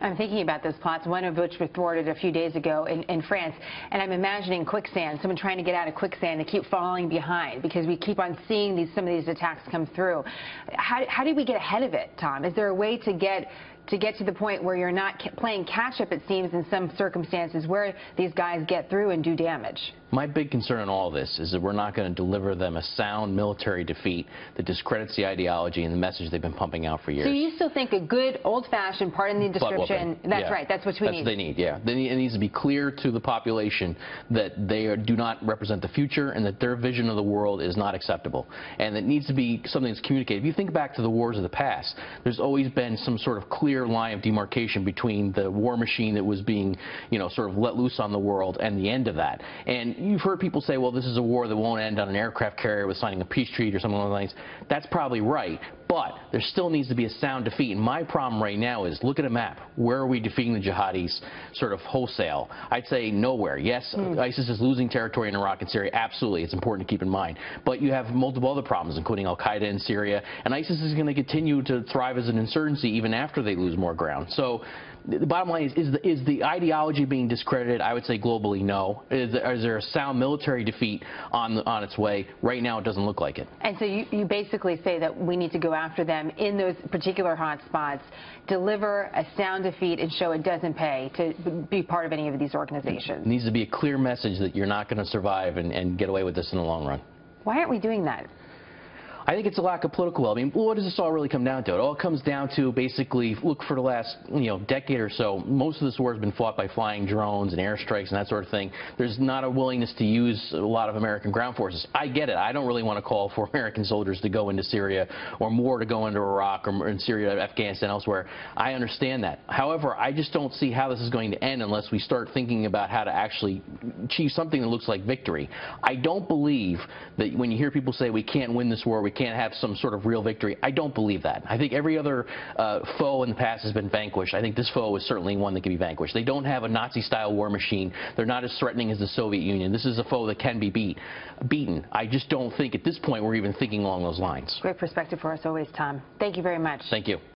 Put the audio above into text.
I'm thinking about those plots, one of which was thwarted a few days ago in France, and I'm imagining quicksand, someone trying to get out of quicksand. They keep falling behind because we keep on seeing some of these attacks come through. How do we get ahead of it, Tom? Is there a way to get to the point where you're not playing catch-up, it seems, in some circumstances where these guys get through and do damage? My big concern in all this is that we're not going to deliver them a sound military defeat that discredits the ideology and the message they've been pumping out for years. So you still think a good old-fashioned, pardon the description, that's right, that's what we need. That's what they need, yeah. It needs to be clear to the population that they do not represent the future and that their vision of the world is not acceptable. And it needs to be something that's communicated. If you think back to the wars of the past, there's always been some sort of clear line of demarcation between the war machine that was being, sort of let loose on the world and the end of that. And you've heard people say, well, this is a war that won't end on an aircraft carrier with signing a peace treaty or something along those lines. That's probably right, but there still needs to be a sound defeat. And my problem right now is, look at a map. Where are we defeating the jihadis sort of wholesale? I'd say nowhere. Yes, ISIS is losing territory in Iraq and Syria. Absolutely. It's important to keep in mind. But you have multiple other problems, including al-Qaeda in Syria. And ISIS is going to continue to thrive as an insurgency even after they lose more ground. So the bottom line is the ideology being discredited? I would say globally, no. Is there a sound military defeat on its way? Right now, it doesn't look like it. And so you basically say that we need to go after them in those particular hot spots, deliver a sound defeat, and show it doesn't pay to be part of any of these organizations. It needs to be a clear message that you're not going to survive and get away with this in the long run. Why aren't we doing that? I think it's a lack of political will. I mean, what does this all really come down to? It all comes down to basically, look, for the last decade or so, most of this war has been fought by flying drones and airstrikes and that sort of thing. There's not a willingness to use a lot of American ground forces. I get it. I don't really want to call for American soldiers to go into Syria or more to go into Iraq or in Syria, Afghanistan, elsewhere. I understand that. However, I just don't see how this is going to end unless we start thinking about how to actually achieve something that looks like victory. I don't believe that when you hear people say we can't win this war, we can't have some sort of real victory. I don't believe that. I think every other foe in the past has been vanquished. I think this foe is certainly one that can be vanquished. They don't have a Nazi-style war machine. They're not as threatening as the Soviet Union. This is a foe that can be beaten. I just don't think at this point we're even thinking along those lines. Great perspective for us always, Tom. Thank you very much. Thank you.